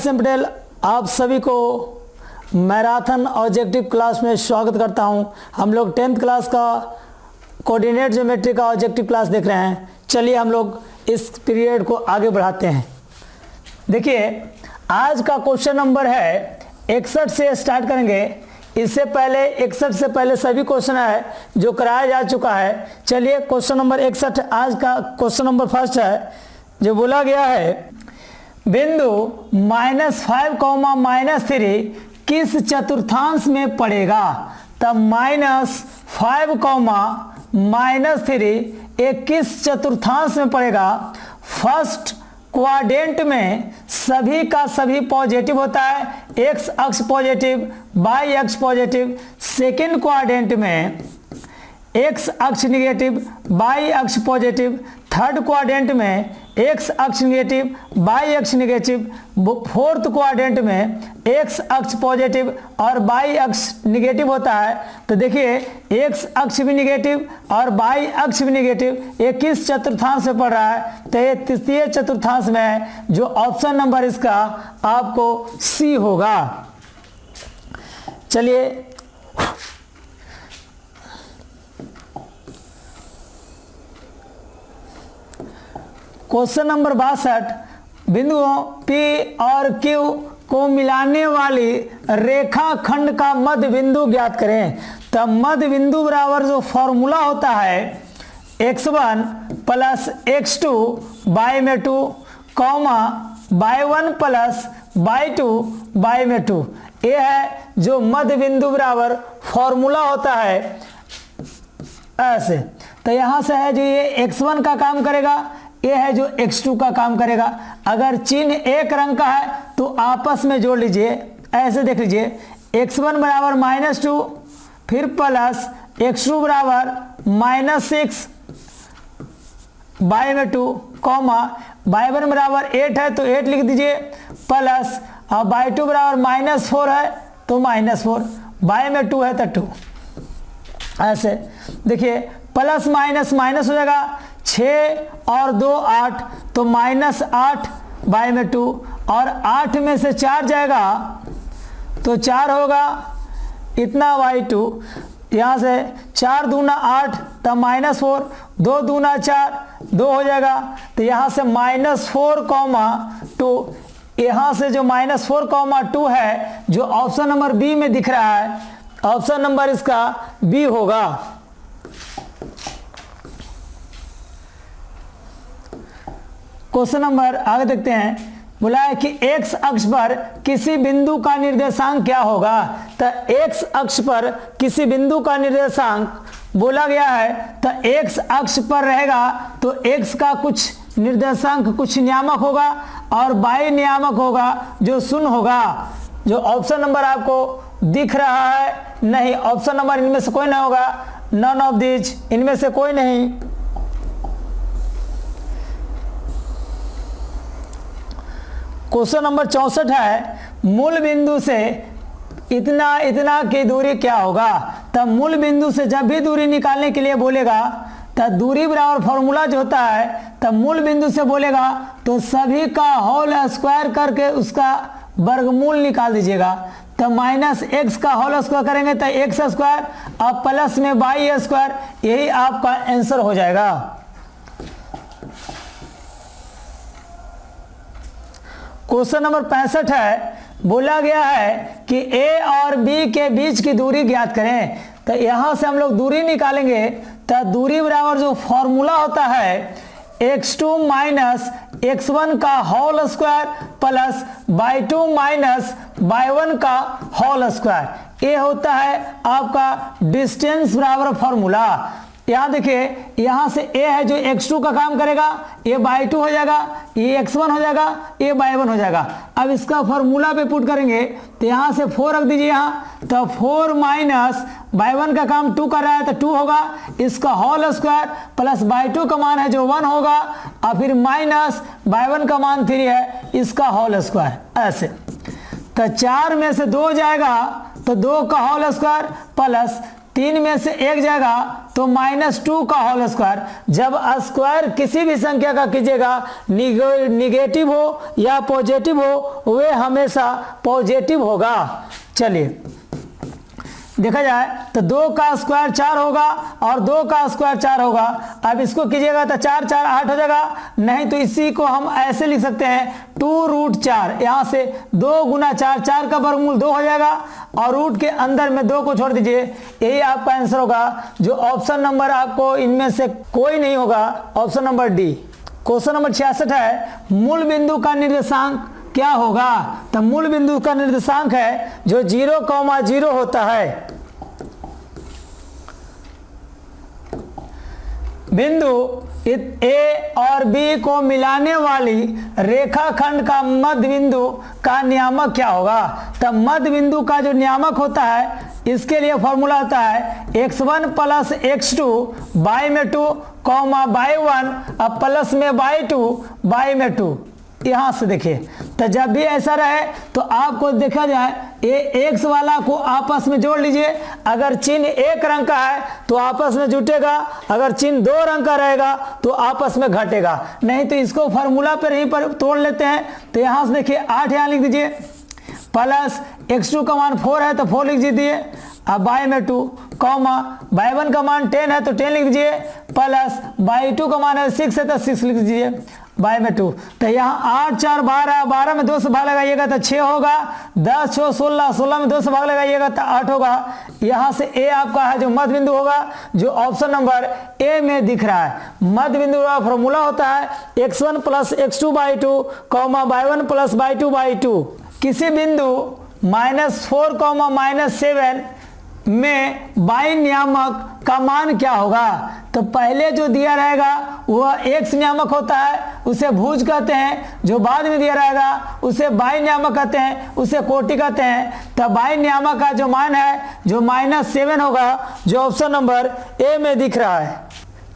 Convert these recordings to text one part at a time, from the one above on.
M Patel आप सभी को मैराथन ऑब्जेक्टिव क्लास में स्वागत करता हूं। हम लोग 10th क्लास का कोऑर्डिनेट ज्योमेट्री का ऑब्जेक्टिव क्लास देख रहे हैं। चलिए हम लोग इस पीरियड को आगे बढ़ाते हैं। देखिए आज का क्वेश्चन नंबर है 61 से स्टार्ट करेंगे। इससे पहले 61 से पहले सभी क्वेश्चन है जो कराया जा चुका है। चलिए क्वेश्चन नंबर 61 आज का क्वेश्चन नंबर फर्स्ट है जो बोला गया है बिंदु -5, -3 किस चतुर्थांश में पड़ेगा। तब -5, -3 एक किस चतुर्थांश में पड़ेगा। फर्स्ट क्वाड्रेंट में सभी का सभी पॉजिटिव होता है, एक्स अक्ष पॉजिटिव, वाई अक्ष पॉजिटिव। सेकेंड क्वाड्रेंट में एक्स अक्ष निगेटिव, वाई अक्ष पॉजिटिव। थर्ड क्वाड्रेंट में एक्स अक्ष निगेटिव, वाई अक्ष निगेटिव। फोर्थ क्वाड्रेंट में एक्स अक्ष पॉजिटिव और वाई अक्ष निगेटिव होता है। तो देखिए एक्स अक्ष भी निगेटिव और वाई अक्ष भी निगेटिव, ये किस चतुर्थांश में पड़ रहा है। तो ये तृतीय चतुर्थांश में है, जो ऑप्शन नंबर इसका आपको सी होगा। चलिए क्वेश्चन नंबर 62, बिंदुओं P और Q को मिलाने वाली रेखाखंड का मध्य बिंदु ज्ञात करें। तब मध्य बिंदु बराबर जो फॉर्मूला होता है x1 प्लस x2 बाई में 2 comma y1 plus y2 by में 2। ये है जो मध्य बिंदु बराबर फॉर्मूला होता है ऐसे। तो यहाँ से है जो ये x1 का काम करेगा, ये है जो x2 का काम करेगा। अगर चिन्ह एक रंग का है तो आपस में जोड़ लीजिए, ऐसे देख लीजिए x1 बराबर -2 फिर प्लस x2 बराबर -6 बाई में 2 कॉमा y1 बराबर 8 है तो 8 लिख दीजिए प्लस और y2 बराबर -4 है तो -4, बाई में 2 है तो 2। ऐसे देखिए प्लस माइनस माइनस हो जाएगा, 6 और 2 8 तो -8 बाई में 2 और 8 में से 4 जाएगा तो 4 होगा इतना y2। यहाँ से 4 दूना 8 तब -4, 2 दूना 4 2 हो जाएगा। तो यहाँ से -4, 2, यहाँ से जो -4, 2 है जो ऑप्शन नंबर बी में दिख रहा है, ऑप्शन नंबर इसका बी होगा। क्वेश्चन नंबर आगे देखते हैं। बोला है कि x अक्ष पर किसी बिंदु का निर्देशांक क्या होगा। तो x अक्ष पर किसी बिंदु का निर्देशांक बोला गया है तो x अक्ष पर रहेगा तो x का कुछ निर्देशांक कुछ नियामक होगा और y नियामक होगा जो 0 होगा। जो ऑप्शन नंबर आपको दिख रहा है नहीं, ऑप्शन नंबर इनमें से कोई नहीं होगा, नन ऑफ दिस, इनमें से कोई नहीं। क्वेश्चन नंबर 64 है मूल बिंदु से इतना इतना की दूरी क्या होगा। तब मूल बिंदु से जब भी दूरी निकालने के लिए बोलेगा तब दूरी बराबर फॉर्मूला जो होता है तब मूल बिंदु से बोलेगा तो सभी का होल स्क्वायर करके उसका वर्गमूल निकाल दीजिएगा। तो -x का होल स्क्वायर करेंगे तो x स्क्वायर और प्लस में y स्क्वायर, यही आपका आंसर हो जाएगा। क्वेश्चन नंबर 65 है बोला गया है कि a और b के बीच की दूरी ज्ञात करें। तो यहाँ से हम लोग दूरी निकालेंगे तो दूरी बराबर जो फॉर्मूला होता है x2 माइनस x1 का whole square plus y2 minus y1 का होल स्क्वायर, ये होता है आपका डिस्टेंस बराबर फॉर्मूला। यहाँ देखिए यहाँ से a है जो x2 का काम करेगा, ये y2 हो जाएगा, ये x1 हो जाएगा, ये y1 हो जाएगा। अब इसका फॉर्मूला पे पुट करेंगे तो यहाँ से 4 रख दीजिए यहाँ, तो 4 माइनस y1 का काम 2 कर रहा है तो 2 होगा, इसका होल स्क्वायर प्लस y2 का मान है जो 1 होगा और फिर माइनस y1 का मान 3 है, इसका होल स्क्वायर। ऐसे तो 4 में से 2 जाएगा तो 2 का होल स्क्वायर प्लस 3 में से एक जाएगा तो -2 का होल स्क्वायर। जब स्क्वायर किसी भी संख्या का कीजिएगा, निगेटिव हो या पॉजिटिव हो, वे हमेशा पॉजिटिव होगा। चलिए देखा जाए तो 2 का स्क्वायर 4 होगा और 2 का स्क्वायर 4 होगा। अब इसको कीजिएगा तो 4 4 8 हो जाएगा, नहीं तो इसी को हम ऐसे लिख सकते हैं 2√4। यहाँ से 2 गुना 4, 4 का वर्गमूल 2 हो जाएगा और रूट के अंदर में 2 को छोड़ दीजिए, यही आपका आंसर होगा। जो ऑप्शन नंबर आपको इनमें से कोई नहीं होगा, option number D. Question number 66 है, मूल बिंदु का निर्देशांक क्या होगा? तो मूल बिंदु का निर्देशांक है जो 0,0 होता है। बिंदु ए और बी को मिलाने वाली रेखाखंड का मध्य बिंदु का नियामक क्या होगा? तब मध्य बिंदु का जो नियामक होता है, इसके लिए फॉर्मूला होता है x1 + x2 बाई में 2 कॉमा बाई 1 अब प्लस में बाई 2 बाई में 2। यहां से देखिए, तो जब भी ऐसा रहे तो आपको देखा जाए ये x वाला को आपस में जोड़ लीजिए। अगर चिन्ह एक रंग का है तो आपस में जुटेगा, अगर चिन्ह 2 रंग का रहेगा तो आपस में घटेगा। नहीं तो इसको फार्मूला पर यहीं पर तोड़ लेते हैं। तो यहां से देखिए 8 यहाँ लिख दीजिए, प्लस x2 का मान 4 है तो 4 लिख दीजिए, अब बाई में 2 कॉमा बाई 1 का मान 10 है तो 10 लिख दीजिए, प्लस बाई 2 का मान है 6 है तो 6 लिख दीजिए, बाई में 2। तो यहाँ 8 4 12, 12 में 2 से भाग लगाइएगा तो 6 होगा, 10 6 16, 16 में 2 से भाग लगाइएगा तो 8 होगा। यहाँ से ए आपका है जो मध्य बिंदु होगा, जो ऑप्शन नंबर ए में दिख रहा है। मध्य बिंदु का फॉर्मूला होता है x1 + x2 by 2 comma by 1 + by 2 by 2। किसी बिंदु -4 -7 में बाई नियामक का मान क्या होगा? तो पहले जो दिया रहेगा वह x नियामक होता है, उसे भुज कहते हैं। जो बाद में दिया रहेगा उसे बाई नियामक कहते हैं, उसे कोटि कहते हैं। तो बाई नियामक का जो मान है जो -7 होगा, जो ऑप्शन नंबर ए में दिख रहा है।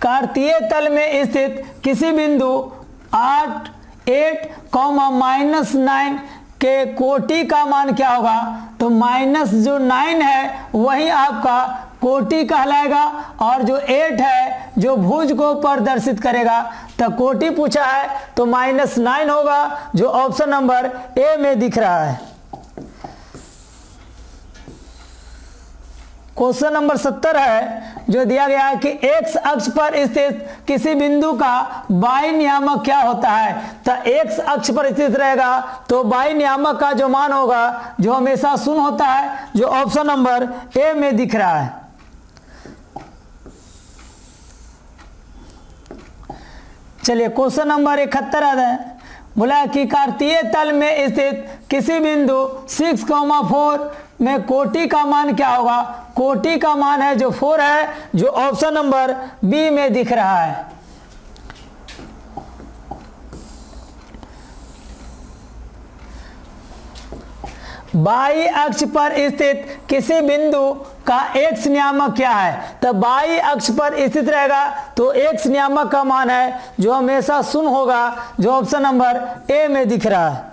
कार्तीय तल में स्थित किसी बिंदु 8 -9 के कोटि का मान क्या होगा? तो -9 है वही आपका कोटि कहलाएगा और जो 8 है जो भुज को प्रदर्शित करेगा। तो कोटि पूछा है तो -9 होगा, जो ऑप्शन नंबर ए में दिख रहा है। क्वेश्चन नंबर 70 है, जो दिया गया है कि x अक्ष पर स्थित किसी बिंदु का बाई नियामक क्या होता है? तो x अक्ष पर स्थित रहेगा तो बाई नियामक का जो मान होगा जो हमेशा 0 होता है, जो ऑप्शन नंबर ए में दिख रहा है। चलिए क्वेश्चन नंबर 71 है, बोला कि कार्तीय तल में स्थित किसी बिंदु 6,4 में कोटि का मान क्या होगा? कोटि का मान है जो 4 है, जो ऑप्शन नंबर बी में दिख रहा है। बाई अक्ष पर स्थित किसी बिंदु का x नियामक क्या है? तो बाई अक्ष पर स्थित रहेगा तो x नियामक का मान है जो हमेशा 0 होगा, जो ऑप्शन नंबर ए में दिख रहा है।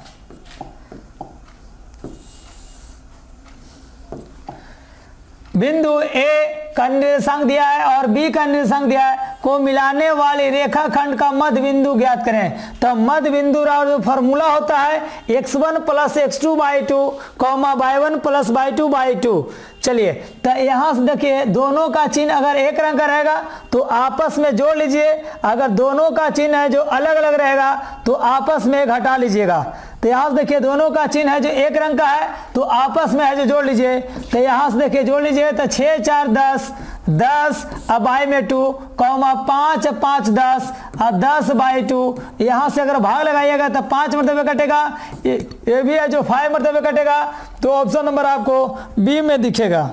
बिंदु ए का निर्देशांक दिया है और बी का निर्देशांक दिया है, को मिलाने वाले रेखाखंड का मध्य बिंदु ज्ञात करें। तो मध्य बिंदु का जो फॉर्मूला होता है x1 + x2 by 2 comma by 1 + by 2 by 2। चलिए तो यहाँ से देखिए, दोनों का चिन्ह अगर एक रंग का रहेगा तो आपस में जोड़ लीजिए, अगर दोनों का चिन्ह है जो अलग अलग रहेगा तो आपस में घटा लीजिएगा। तो यहाँ से देखिए, दोनों का चिन्ह है जो एक रंग का है तो आपस में है जो जोड़ लीजिए। तो यहाँ से देखिए जोड़ लीजिए, तो 6 4 10 10 अब बाई में 2 कॉमा 5 5 10 और 10 बाई 2। यहाँ से अगर भाग लगाइएगा तो 5 मरतबे कटेगा, ये भी है जो 5 मरतबे कटेगा, तो ऑप्शन नंबर आपको बी में दिखेगा।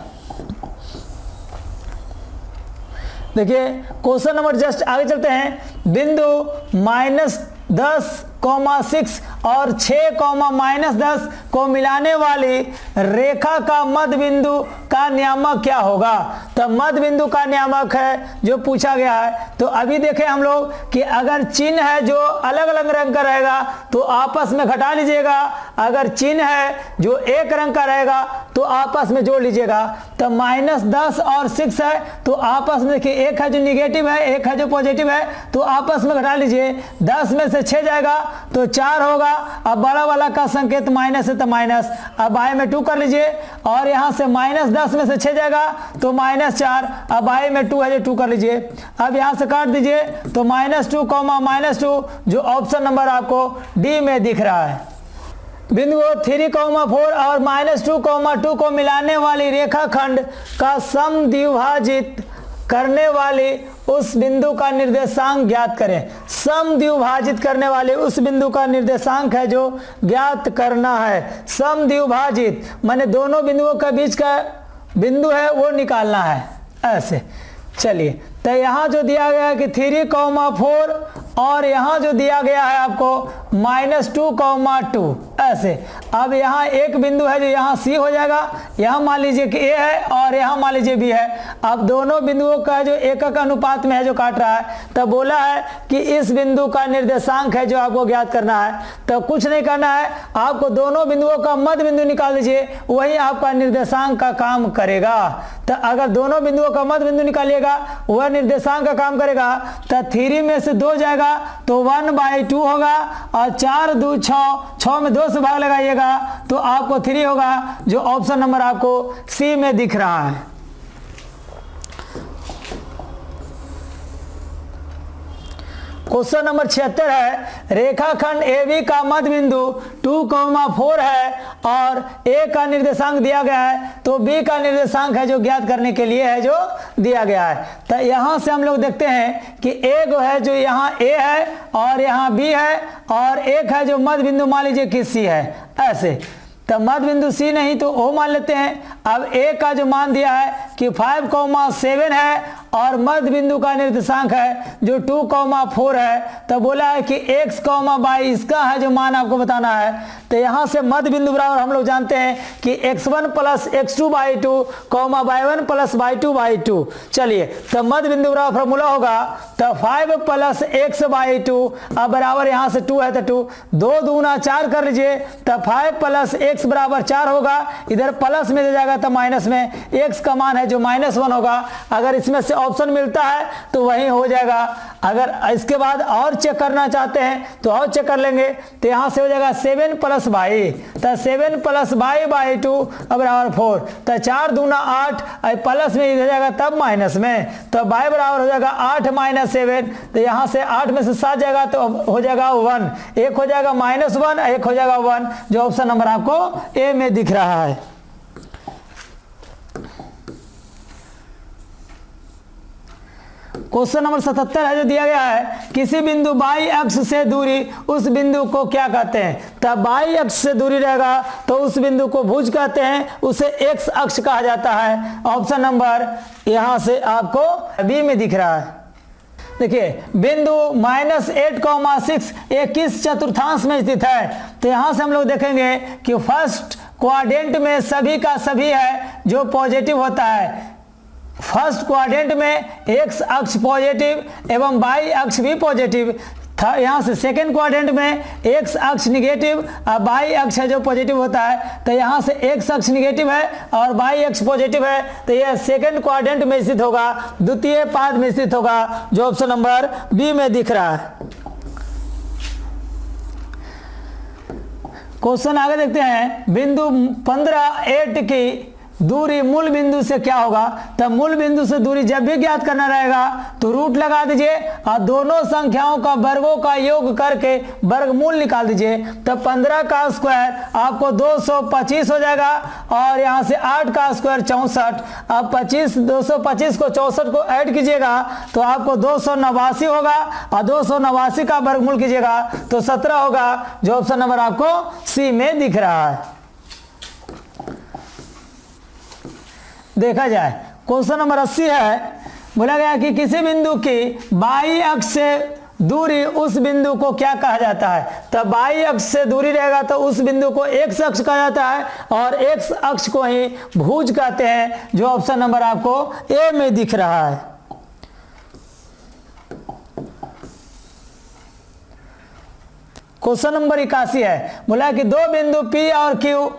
देखिए क्वेश्चन नंबर जस्ट आगे चलते हैं। बिंदु -10, 10,6 और 6,-10 को मिलाने वाली रेखा का मध्य बिंदु का नियामक क्या होगा। तो मध्य बिंदु का नियामक है जो पूछा गया है। तो अभी देखें हम लोग कि अगर चिन्ह है जो अलग अलग रंग का रहेगा तो आपस में घटा लीजिएगा, अगर चिन्ह है जो एक रंग का रहेगा तो आपस में जोड़ लीजिएगा। तो -10 और 6 है तो आपस में देखिए, एक है जो निगेटिव है, एक है जो पॉजिटिव है, तो आपस में घटा लीजिए। 10 में से 6 जाएगा तो 4 होगा। अब बड़ा वाला का संकेत माइनस है तो माइनस, अब बाएं में 2 कर लीजिए और यहां से -10 में से 6 जाएगा तो -4, अब बाएं में 2 है जो 2 कर लीजिए। अब यहां से काट दीजिए तो -2, -2 जो ऑप्शन नंबर आपको डी में दिख रहा है। बिंदु 3,4 और -2,2 को मिलाने वाली रेखाखंड का समद्विभाजित करने वाली उस बिंदु का निर्देशांक ज्ञात करें। समद्विभाजित करने वाले उस बिंदु का निर्देशांक है जो ज्ञात करना है। समद्विभाजित माने दोनों बिंदुओं के बीच का बिंदु है वो निकालना है। ऐसे चलिए, तो यहाँ जो दिया गया है कि 3,4 और यहाँ जो दिया गया है आपको -2,2 ऐसे। अब यहाँ एक बिंदु है जो यहाँ सी हो जाएगा, यहाँ मान लीजिए कि ए है और यहाँ मान लीजिए बी है। अब दोनों बिंदुओं का जो एकक अनुपात में है जो काट रहा है, तो बोला है कि इस बिंदु का निर्देशांक है जो आपको ज्ञात करना है। तो कुछ नहीं करना है, आपको दोनों बिंदुओं का मध्य बिंदु निकाल दीजिए, वही आपका निर्देशांक का काम करेगा। तो अगर दोनों बिंदुओं का मध्य बिंदु निकालिएगा वह निर्देशांक का काम करेगा। तो 3 में से 2 जाएगा तो 1/2 होगा और 4 2 6 में 2 से भाग लगाइएगा तो आपको 3 होगा, जो ऑप्शन नंबर आपको सी में दिख रहा है। क्वेश्चन नंबर 76 है, रेखाखंड AB का मध्य बिंदु 2,4 है और A का निर्देशांक दिया गया है, तो B का निर्देशांक है जो ज्ञात करने के लिए है जो दिया गया है। तो यहां से हम लोग देखते हैं कि एक है जो यहाँ A है और यहाँ B है और एक है जो मध्य बिंदु मान लीजिए कि C है। ऐसे तो मध्य बिंदु C नहीं तो O मान लेते हैं। अब A का जो मान दिया है कि 5,7 है और मध्य बिंदु का निर्देशांक है जो 2,4 है। तो बोला है कि x, y इसका है जो मान आपको बताना है। तो यहाँ से मध्य बिंदु बराबर हम लोग जानते हैं कि x1 + x2/2, y1 + y2/2। चलिए, तो मध्य बिंदु बराबर फॉर्मूला होगा तो 5 + x/2, अब बराबर यहाँ से 2 है तो 2, 2 दूना 4 कर लीजिए तो 5 + x बराबर 4 होगा। इधर प्लस में दे जाएगा तो माइनस में, x का मान है जो -1 होगा। अगर इसमें से ऑप्शन मिलता है तो वही हो जाएगा। अगर इसके बाद और चेक करना चाहते हैं तो और चेक कर लेंगे। तो यहाँ से हो जाएगा 7 + y, तो 7 + y/2 बराबर 4, तो 4 दूना 8, प्लस में इधर जाएगा तब माइनस में, तो y बराबर हो जाएगा 8 - 7। तो यहाँ से 8 में से 7 जाएगा तो हो जाएगा 1, एक हो जाएगा -1, एक हो जाएगा 1, जो ऑप्शन नंबर आपको ए में दिख रहा है। क्वेश्चन नंबर 77 है जो दिया गया है, किसी बिंदु बाई अक्ष से दूरी उस बिंदु को क्या कहते हैं। तब बाई अक्ष से दूरी रहेगा तो उस बिंदु को भुज कहते हैं, उसे एक्स अक्ष कहा जाता है। ऑप्शन नंबर यहां से आपको बी में दिख रहा है। देखिए, बिंदु -8,6 ये किस चतुर्थांश में स्थित है। तो यहां से हम लोग देखेंगे कि फर्स्ट क्वाड्रेंट में सभी का सभी है जो पॉजिटिव होता है। फर्स्ट क्वाड्रेंट में एक्स अक्ष पॉजिटिव एवं वाई अक्ष भी पॉजिटिव था। यहाँ से सेकेंड क्वाड्रेंट में एक्स अक्ष निगेटिव और वाई अक्ष है जो पॉजिटिव होता है। तो यहाँ से एक्स अक्ष निगेटिव है और वाई अक्ष पॉजिटिव है, तो यह सेकेंड क्वाड्रेंट में स्थित होगा, द्वितीय पाद में स्थित होगा, जो ऑप्शन नंबर बी में दिख रहा है। क्वेश्चन आगे देखते हैं, बिंदु 15 की दूरी मूल बिंदु से क्या होगा। तब मूल बिंदु से दूरी जब भी ज्ञात करना रहेगा तो रूट लगा दीजिए और दोनों संख्याओं का वर्गों का योग करके वर्गमूल निकाल दीजिए। तब 15 का स्क्वायर आपको 225 हो जाएगा और यहाँ से 8 का स्क्वायर 64। अब 225 को 64 को ऐड कीजिएगा तो आपको 289 होगा और 289 का वर्गमूल कीजिएगा तो 17 होगा, जो ऑप्शन नंबर आपको सी में दिख रहा है। देखा जाए, क्वेश्चन नंबर 80 है, बोला गया कि किसी बिंदु की बाई अक्ष से दूरी उस बिंदु को क्या कहा जाता है? तो बाई अक्ष से दूरी रहेगा तो उस बिंदु को एक्स अक्ष कहा जाता है और एक्स अक्ष को ही भुज कहते हैं, जो ऑप्शन नंबर आपको ए में दिख रहा है। क्वेश्चन नंबर 81 है, बोला कि दो बिंदु P और Q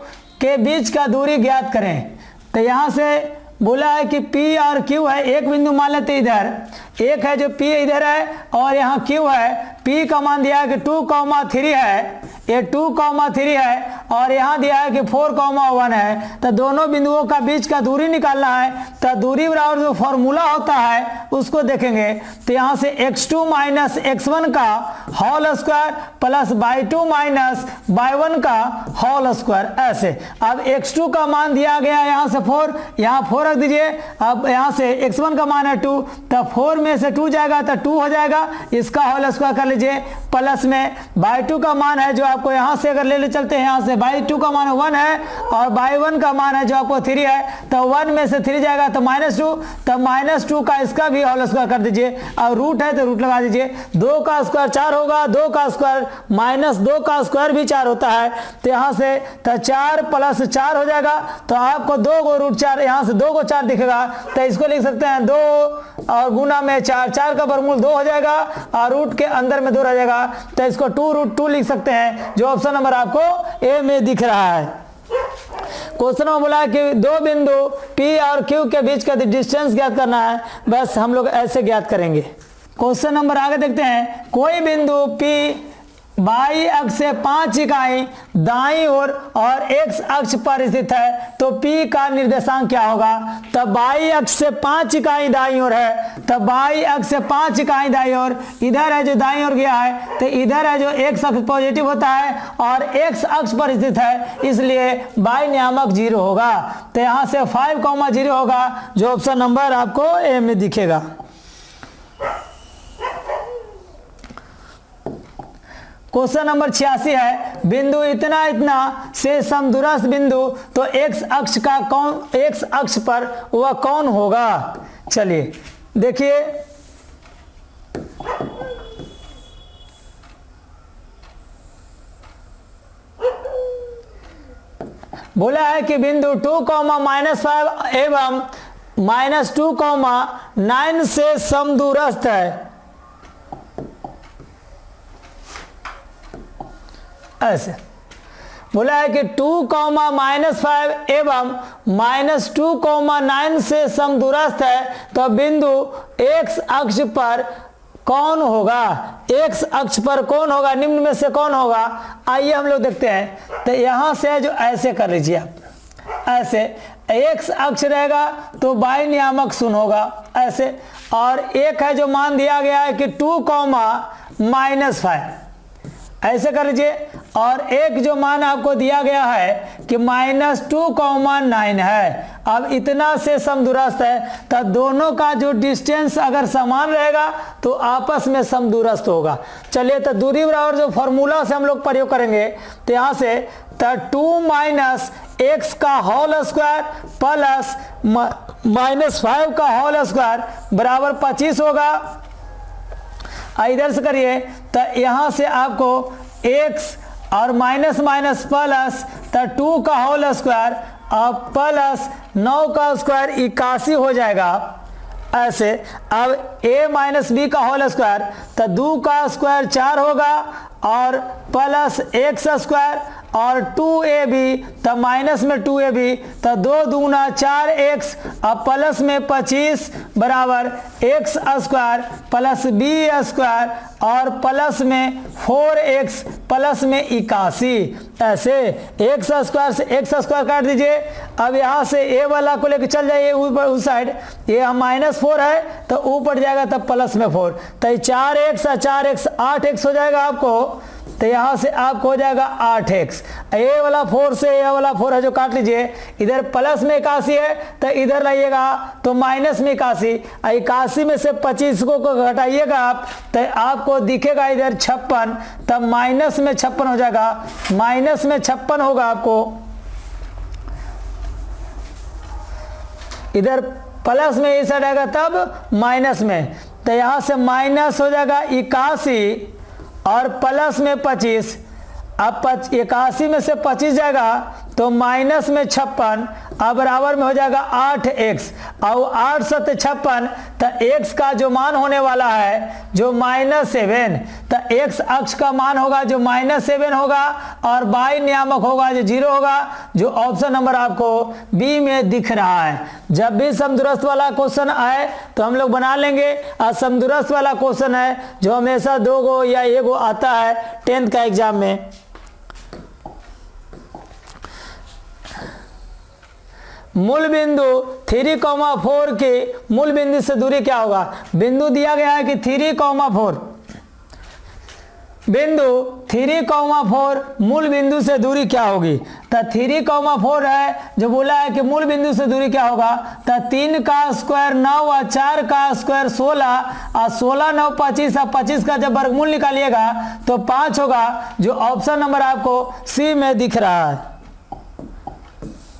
के बीच का दूरी ज्ञात करें। तो यहां से बोला है कि P और Q है, एक बिंदु मान लेते इधर, एक है जो P इधर है और यहाँ Q है। P का मान दिया है कि 2,3 है, ये 2,3 है और यहाँ दिया है कि 4,1 है। तो दोनों बिंदुओं का बीच का दूरी निकालना है। तो दूरी बराबर जो फॉर्मूला होता है उसको देखेंगे। तो यहाँ से x2 माइनस x1 का whole square plus y2 minus y1 का होल स्क्वायर, ऐसे। अब x2 का मान दिया गया यहाँ से 4, यहाँ 4 रख दीजिए। अब यहाँ से x1 का मान है 2, तो 4 में से 2 जाएगा तो 2 हो जाएगा, इसका होल स्क्वायर कर लीजिए। प्लस में y2 का मान है जो आपको यहाँ से अगर ले चलते हैं, यहाँ से y2 का मान 1 है और y1 का मान है जो आपको 3 है, तो 1 में से 3 जाएगा तो -2, तो -2 का इसका भी होल स्क्वायर कर दीजिए। और रूट है तो रूट लगा दीजिए। 2 का स्क्वायर 4 होगा, 2 का स्क्वायर -2 का स्क्वायर भी 4 होता है। तो यहाँ से तो 4 + 4 हो जाएगा। तो आपको 2 को √4, यहाँ से 2 को 4 दिखेगा तो इसको लिख सकते हैं 2 और गुना में 4, 4 का वर्गमूल 2 हो जाएगा और रूट के अंदर में 2 रह जाएगा। तो इसको 2√2 लिख सकते हैं, जो ऑप्शन नंबर आपको ए में दिख रहा है। क्वेश्चन में बोला कि दो बिंदु P और Q के बीच का डिस्टेंस ज्ञात करना है। बस हम लोग ऐसे ज्ञात करेंगे। क्वेश्चन नंबर आगे देखते हैं, कोई बिंदु P बाई अक्ष से 5 इकाई दाईं ओर और x अक्ष पर स्थित है, तो P का निर्देशांक क्या होगा? तो बाई अक्ष से 5 इकाई दाईं ओर है, तो बाई अक्ष से 5 इकाई दाईं ओर, इधर है जो दाईं ओर गया है, तो इधर है जो x अक्ष पॉजिटिव होता है और x अक्ष पर स्थित है, इसलिए बाई नियामक 0 होगा। तो यहाँ से 5,0 होगा, जो ऑप्शन नंबर आपको ए में दिखेगा। क्वेश्चन नंबर 86 है, बिंदु इतना इतना से समदूरस्थ बिंदु, तो x अक्ष पर वह कौन होगा? चलिए देखिए, बोला है कि बिंदु 2, -5 एवं -2,9 से समदूरस्थ है। ऐसे बोला है कि 2, -5 एवं -2,9 से समदूरस्थ है, तो बिंदु x अक्ष पर कौन होगा? x अक्ष पर कौन होगा? निम्न में से कौन होगा? आइए हम लोग देखते हैं। तो यहां से जो ऐसे कर लीजिए आप, ऐसे x अक्ष रहेगा तो बाई नियामक 0 होगा, ऐसे। और एक है जो मान दिया गया है कि 2, -5, ऐसे कर लीजिए। और एक जो मान आपको दिया गया है कि -2,9 है। अब इतना से समदूरस्थ है, तो दोनों का जो डिस्टेंस अगर समान रहेगा तो आपस में समदूरस्थ होगा। चलिए, तो दूरी बराबर जो फॉर्मूला से हम लोग प्रयोग करेंगे, तो यहाँ से तो 2 - x का होल स्क्वायर प्लस -5 का होल स्क्वायर बराबर 25 होगा। इधर से करिए, तो यहाँ से आपको x और माइनस प्लस, तो 2 का होल स्क्वायर और प्लस 9 का स्क्वायर 81 हो जाएगा, ऐसे। अब a - b का होल स्क्वायर, तो 2 का स्क्वायर 4 होगा और प्लस x स्क्वायर और 2ab, तो माइनस में 2ab, तो 2 दूना 4x और प्लस में 25 बराबर x square plus b square और प्लस में 4x प्लस में 81, ऐसे। x स्क्वायर से x स्क्वायर काट दीजिए। अब यहाँ से a वाला को लेकर चल जाइए ऊपर उस साइड, ये -4 है तो ऊपर जाएगा तब प्लस में 4, तो 4x और 4x 8x हो जाएगा आपको। तो यहाँ से आपको हो जाएगा 8x। ए वाला 4 से ए वाला 4 है जो काट लीजिए, इधर प्लस में 81 है तो इधर लाइएगा तो माइनस में 81, 81 में से 25 को घटाइएगा आप, तो आपको दिखेगा इधर 56, तब माइनस में 56 हो जाएगा, माइनस में 56 होगा आपको। इधर प्लस में इस साइड आएगा तब माइनस में, तो यहाँ से माइनस हो जाएगा 81 और प्लस में 25। अब 81 में से 25 जाएगा तो माइनस में 56, अब बराबर में हो जाएगा 8x और 8 सत्य 56, तो x का जो मान होने वाला है जो -7, तो x अक्ष का मान होगा जो -7 होगा और y नियामक होगा जो 0 होगा, जो ऑप्शन नंबर आपको बी में दिख रहा है। जब भी समदूरस्थ वाला क्वेश्चन आए तो हम लोग बना लेंगे। और समदूरस्थ वाला क्वेश्चन है जो हमेशा 2 गो या 1 गो आता है 10th का एग्जाम में। मूल बिंदु 3,4 के मूल बिंदु से दूरी क्या होगा? बिंदु दिया गया है कि 3,4, बिंदु 3,4 मूल बिंदु से दूरी क्या होगी? तो 3,4 है जो बोला है कि मूल बिंदु से दूरी क्या होगा? तो 3 का स्क्वायर 9 और 4 का स्क्वायर 16 और 16 9 25 और 25 का जब वर्गमूल निकालिएगा तो 5 होगा, जो ऑप्शन नंबर आपको सी में दिख रहा है।